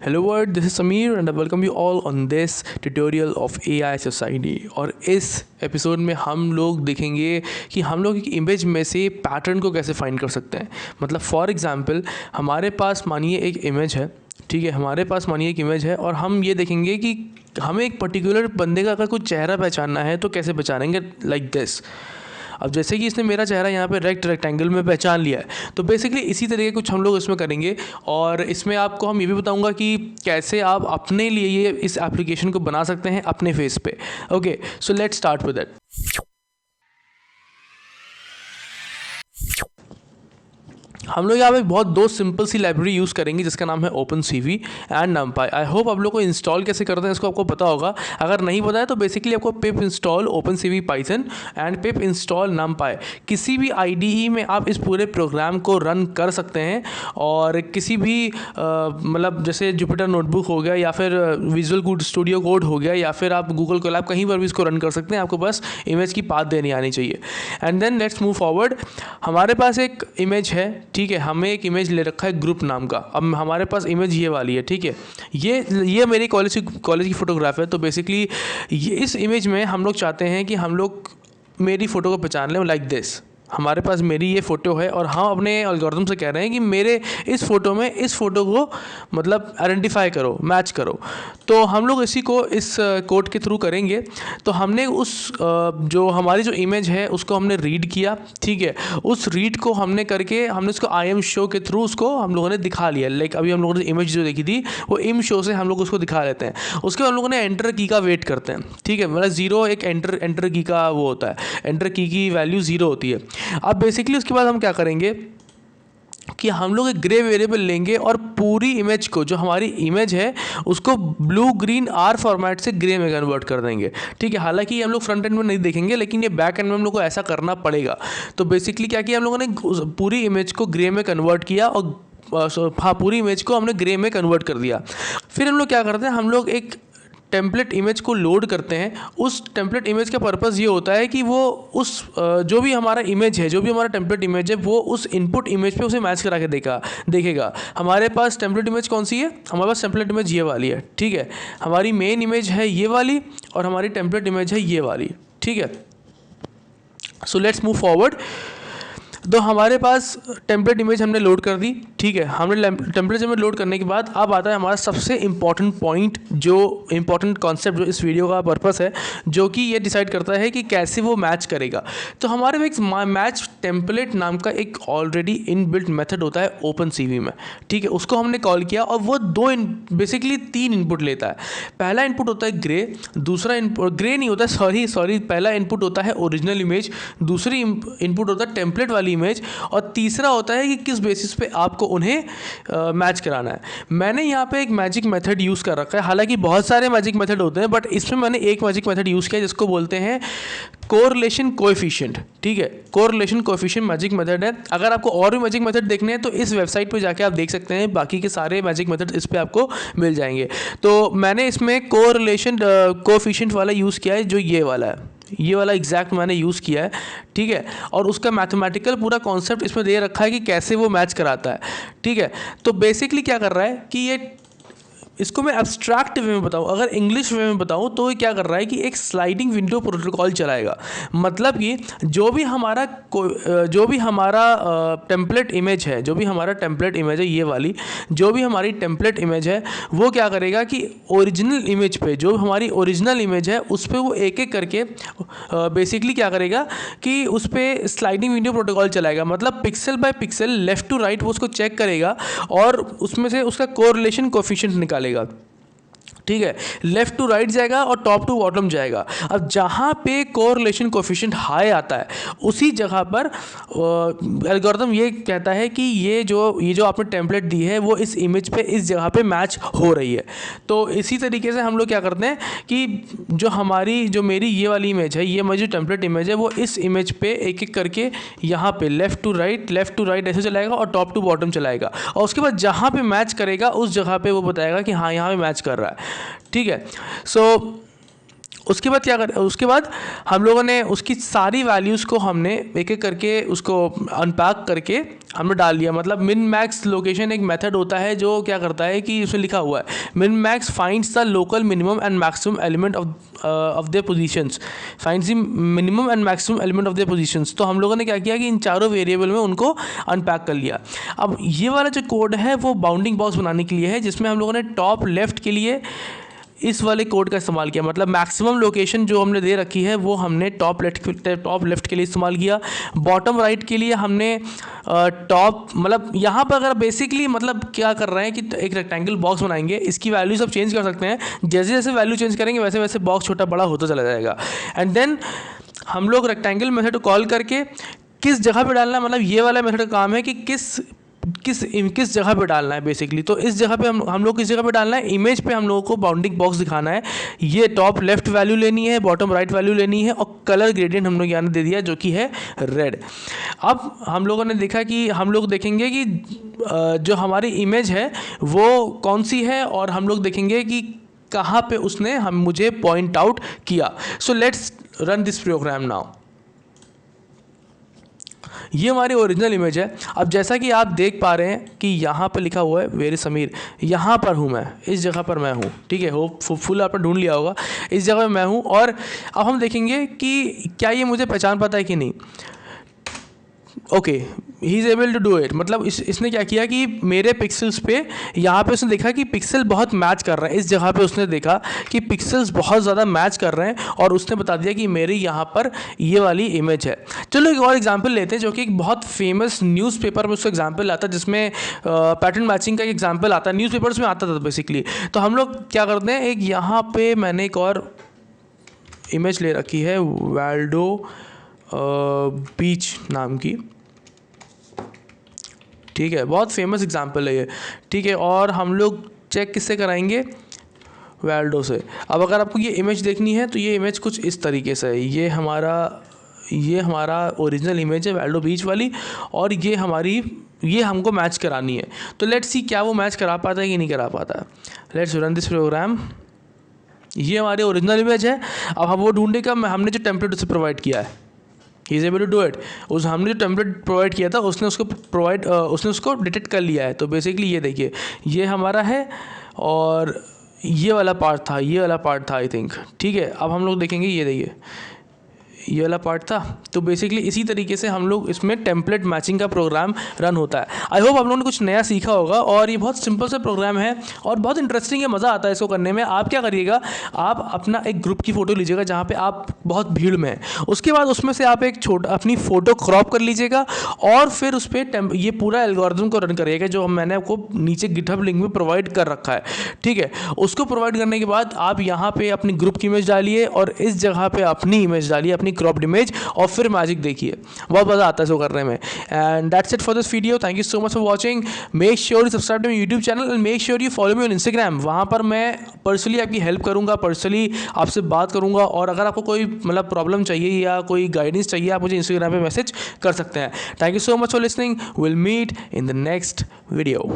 Hello world, this is Sameer and I welcome you all on this tutorial of AI Society। और इस episode में हम लोग देखेंगे कि हम लोग एक इमेज में से पैटर्न को कैसे फाइंड कर सकते हैं। मतलब फॉर एग्जांपल हमारे पास मानिए एक इमेज है, ठीक है, हमारे पास मानिए एक इमेज है और हम ये देखेंगे कि हमें एक पर्टिकुलर बंदे का अगर कुछ चेहरा पहचानना है तो कैसे पहचानेंगे, लाइक दिस। अब जैसे कि इसने मेरा चेहरा यहाँ पे रेक्टेंगल में पहचान लिया है, तो बेसिकली इसी तरीके कुछ हम लोग इसमें करेंगे। और इसमें आपको हम ये भी बताऊंगा कि कैसे आप अपने लिए ये इस एप्लीकेशन को बना सकते हैं अपने फेस पे। Okay, so let's start with that. हम लोग यहाँ पे बहुत दो सिंपल सी लाइब्रेरी यूज़ करेंगे जिसका नाम है OpenCV and NumPy। I hope आप लोग को इंस्टॉल कैसे करते हैं इसको आपको पता होगा। अगर नहीं पता है तो बेसिकली आपको पिप install OpenCV Python and pip install NumPy, किसी भी IDE में आप इस पूरे प्रोग्राम को रन कर सकते हैं। और किसी भी मतलब जैसे जुपिटर नोटबुक हो गया या फिर विजुअल स्टूडियो कोड हो गया या फिर आप गूगल कोलैब, कहीं पर भी इसको रन कर सकते हैं। आपको बस इमेज की पाथ देनी आनी चाहिए। And then let's move forward. हमारे पास एक इमेज है, ठीक है, हमें एक इमेज ले रखा है ग्रुप नाम का। अब हमारे पास इमेज ये वाली है, ठीक है, ये मेरी कॉलेज की फ़ोटोग्राफ है। तो बेसिकली इस इमेज में हम लोग चाहते हैं कि हम लोग मेरी फ़ोटो को पहचान लें, लाइक दिस। हमारे पास मेरी ये फ़ोटो है और हम अपने एल्गोरिथम से कह रहे हैं कि मेरे इस फ़ोटो में इस फ़ोटो को मतलब आइडेंटिफाई करो, मैच करो। तो हम लोग इसी को इस कोड के थ्रू करेंगे। तो हमने उस जो हमारी जो इमेज है उसको हमने रीड किया, ठीक है, उस रीड को हमने करके हमने उसको IM शो के थ्रू उसको हम लोगों ने दिखा लिया। लाइक अभी हम लोगों ने इमेज जो देखी थी वो IM शो से हम लोग उसको दिखा लेते हैं। उसके बाद हम लोगों ने एंटर की का वेट करते हैं, ठीक है, मतलब 0 एक एंटर की का वो होता है, एंटर की वैल्यू 0 होती है। अब बेसिकली उसके बाद हम क्या करेंगे कि हम लोग एक ग्रे वेरिएबल लेंगे और पूरी इमेज को, जो हमारी इमेज है, उसको ब्लू ग्रीन R फॉर्मेट से ग्रे में कन्वर्ट कर देंगे, ठीक है। हालांकि हम लोग फ्रंट एंड में नहीं देखेंगे लेकिन ये बैक एंड में हम लोग को ऐसा करना पड़ेगा। तो बेसिकली क्या किया हम लोगों ने, पूरी इमेज को ग्रे में कन्वर्ट किया और हाँ, पूरी इमेज को हमने ग्रे में कन्वर्ट कर दिया। फिर हम लोग क्या करते हैं, हम लोग एक टेम्पलेट इमेज को लोड करते हैं। उस टेम्पलेट इमेज का पर्पस ये होता है कि वो उस जो भी हमारा इमेज है, जो भी हमारा टेम्पलेट इमेज है, वो उस इनपुट इमेज पे उसे मैच करा के देखेगा। हमारे पास टेम्पलेट इमेज कौन सी है, हमारे पास टेम्पलेट इमेज ये वाली है, ठीक है। हमारी मेन इमेज है ये वाली और हमारी टेम्पलेट इमेज है ये वाली, ठीक है। So let's move forward. तो हमारे पास टेम्पलेट इमेज हमने लोड कर दी, ठीक है। हमने टेम्पलेट इमेज लोड करने के बाद अब आता है हमारा सबसे इम्पॉर्टेंट पॉइंट, जो इम्पॉर्टेंट कॉन्सेप्ट जो इस वीडियो का पर्पस है, जो कि ये डिसाइड करता है कि कैसे वो मैच करेगा। तो हमारे में एक मैच टेम्पलेट नाम का एक ऑलरेडी इनबिल्ट मेथड होता है OpenCV में, ठीक है। उसको हमने कॉल किया और वो बेसिकली 3 इनपुट लेता है। पहला इनपुट होता है ग्रे, दूसरा इनपुट ग्रे नहीं होता, सॉरी पहला इनपुट होता है ओरिजिनल इमेज, दूसरी इनपुट होता है टेम्पलेट वाली इमेज, और तीसरा होता है कि किस बेसिस पे आपको उन्हें मैच कराना है। मैंने यहाँ पे एक मैजिक मेथड यूज़ कर रखा है। हालांकि बहुत सारे मैजिक मेथड होते हैं बट इसमें मैंने एक मैजिक मेथड यूज़ किया जिसको बोलते हैं कोरिलेशन कोएफिशिएंट, ठीक है। कोरिलेशन कोएफिशिएंट मैजिक मेथड है। अगर आपको और भी मैजिक मेथड देखने हैं तो इस वेबसाइट पे जाके आप देख सकते हैं, बाकी के सारे मैजिक मेथड इस पे आपको मिल जाएंगे। तो मैंने इसमें कोरिलेशन कोएफिशिएंट वाला यूज़ किया है, जो ये वाला है, ये वाला एग्जैक्ट मैंने यूज़ किया है, ठीक है। और उसका मैथमेटिकल पूरा कॉन्सेप्ट इसमें दे रखा है कि कैसे वो मैच कराता है, ठीक है। तो बेसिकली क्या कर रहा है कि ये, इसको मैं एब्स्ट्रैक्ट वे में बताऊँ, अगर इंग्लिश वे में बताऊँ तो ये क्या कर रहा है कि एक स्लाइडिंग विंडो प्रोटोकॉल चलाएगा। मतलब कि जो भी हमारा टेम्पलेट इमेज है, जो भी हमारा टेम्पलेट इमेज है ये वाली, जो भी हमारी टेम्पलेट इमेज है, वो क्या करेगा कि ओरिजिनल इमेज पे, जो हमारी ओरिजिनल इमेज है उस पर वो एक एक करके बेसिकली क्या करेगा कि उस पर स्लाइडिंग विंडो प्रोटोकॉल चलाएगा। मतलब pixel by pixel, left to right वो उसको चेक करेगा और उसमें से उसका कोरिलेशन कोएफिशिएंट निकालेगा, ठीक है। लेफ्ट टू राइट जाएगा और टॉप टू बॉटम जाएगा। अब जहाँ पे कोरिलेशन कोएफिशिएंट हाई आता है उसी जगह पर एल्गोरिथम ये कहता है कि ये जो आपने टेम्पलेट दी है वो इस इमेज पे इस जगह पे मैच हो रही है। तो इसी तरीके से हम लोग क्या करते हैं कि जो मेरी ये वाली इमेज है, ये मेरी जो टेम्पलेट इमेज है, वो इस इमेज पे एक एक करके यहाँ पे लेफ़्ट टू राइट ऐसे चलाएगा और टॉप टू बॉटम चलाएगा। और उसके बाद जहाँ पे मैच करेगा उस जगह पे वो बताएगा कि हाँ यहाँ पे मैच कर रहा है, ठीक है। सो उसके बाद क्या कर, उसके बाद हम लोगों ने उसकी सारी वैल्यूज़ को हमने एक एक करके उसको अनपैक करके हमने डाल लिया। मतलब मिन मैक्स लोकेशन एक मेथड होता है जो क्या करता है कि उसमें लिखा हुआ है min max finds the local minimum and maximum element of their positions, finds the minimum and maximum element of their positions. तो हम लोगों ने क्या किया कि इन चारों वेरिएबल में उनको अनपैक कर लिया। अब ये वाला जो कोड है वो बाउंडिंग बॉक्स बनाने के लिए है, जिसमें हम लोगों ने टॉप लेफ्ट के लिए इस वाले कोड का इस्तेमाल किया। मतलब मैक्सिमम लोकेशन जो हमने दे रखी है वो हमने टॉप लेफ्ट के लिए इस्तेमाल किया। बॉटम राइट के लिए हमने टॉप, मतलब यहाँ पर अगर बेसिकली मतलब क्या कर रहे हैं कि एक रेक्टेंगल बॉक्स बनाएंगे, इसकी वैल्यूज आप चेंज कर सकते हैं, जैसे जैसे वैल्यू चेंज करेंगे वैसे वैसे बॉक्स छोटा बड़ा होता चला जाएगा। एंड देन हम लोग रेक्टेंगल मेथड को कॉल करके किस जगह पे डालना है, मतलब ये वाला मेथड का काम है कि किस जगह पे डालना है बेसिकली। तो इस जगह पे हम लोग किस जगह पे डालना है, इमेज पे हम लोगों को बाउंडिंग बॉक्स दिखाना है। ये टॉप लेफ्ट वैल्यू लेनी है, बॉटम राइट वैल्यू लेनी है, और कलर ग्रेडियंट हम लोग यहाँ दे दिया जो कि है रेड। अब हम लोगों ने देखा कि हम लोग देखेंगे कि जो हमारी इमेज है वो कौन सी है, और हम लोग देखेंगे कि कहाँ पे उसने मुझे पॉइंट आउट किया। So let's run this program now. ये हमारी ओरिजिनल इमेज है। अब जैसा कि आप देख पा रहे हैं कि यहाँ पर लिखा हुआ है वेर इज समीर, यहाँ पर हूँ मैं, इस जगह पर मैं हूँ, ठीक है। होप फुल आपने ढूंढ लिया होगा, इस जगह पर मैं हूँ। और अब हम देखेंगे कि क्या ये मुझे पहचान पाता है कि नहीं। Okay, he is able to do it. मतलब इसने क्या किया कि मेरे पिक्सल्स पे यहाँ पे उसने देखा कि पिक्सल बहुत मैच कर रहे हैं। इस जगह पे उसने देखा कि पिक्सल्स बहुत ज़्यादा मैच कर रहे हैं, और उसने बता दिया कि मेरी यहाँ पर ये वाली इमेज है। चलो एक और एग्जांपल लेते हैं, जो कि एक बहुत फेमस न्यूज़पेपर में उसका एग्जांपल आता है, जिसमें पैटर्न मैचिंग का एक एग्जाम्पल आता है, न्यूज़पेपर्स में आता था बेसिकली। तो हम लोग क्या करते हैं, एक यहाँ पर मैंने एक और इमेज ले रखी है वाल्डो बीच नाम की, ठीक है। बहुत फेमस एग्जांपल है ये, ठीक है। और हम लोग चेक किससे कराएंगे, वाल्डो से। अब अगर आपको ये इमेज देखनी है तो ये इमेज कुछ इस तरीके से है। ये हमारा ओरिजिनल इमेज है वाल्डो बीच वाली, और ये हमको मैच करानी है। तो लेट्स सी क्या वो मैच करा पाता है कि नहीं करा पाता। Let's run this program. ये हमारी ओरिजिनल इमेज है। अब हम वो ढूंढेगा, हमने जो टेम्पलेट उसे प्रोवाइड किया है, he is able to do it. हमने जो टेम्पलेट प्रोवाइड किया था उसने उसको डिटेक्ट कर लिया है। तो बेसिकली ये देखिए, ये हमारा है, और ये वाला पार्ट था आई थिंक, ठीक है। अब हम लोग देखेंगे, ये देखिए ये वाला पार्ट था। तो बेसिकली इसी तरीके से हम लोग इसमें टेम्पलेट मैचिंग का प्रोग्राम रन होता है। आई होप आप लोगों ने कुछ नया सीखा होगा, और ये बहुत सिंपल सा प्रोग्राम है और बहुत इंटरेस्टिंग है, मज़ा आता है इसको करने में। आप क्या करिएगा, आप अपना एक ग्रुप की फ़ोटो लीजिएगा जहाँ पे आप बहुत भीड़ में हैं। उसके बाद उसमें से आप एक अपनी फ़ोटो क्रॉप कर लीजिएगा, और फिर उस पर ये पूरा एल्गोरिथम को रन करिएगा जो मैंने आपको नीचे गिटहब लिंक में प्रोवाइड कर रखा है, ठीक है। उसको प्रोवाइड करने के बाद आप यहाँ पर अपनी ग्रुप की इमेज डालिए, और इस जगह पर अपनी इमेज डालिए, अपनी क्रॉप्ड इमेज, और फिर मैजिक देखिए, बहुत मज़ा आता है इसको करने में। And that's it for this video. Thank you so much for watching. Make sure you subscribe to my YouTube channel, and make sure you follow me on Instagram. वहाँ पर मैं पर्सनली आपकी हेल्प करूँगा, पर्सनली आपसे बात करूँगा, और अगर आपको कोई मतलब प्रॉब्लम चाहिए या कोई गाइडेंस चाहिए, आप मुझे इंस्टाग्राम पे मैसेज कर सकते हैं। Thank you so much for listening. Will meet in the next video.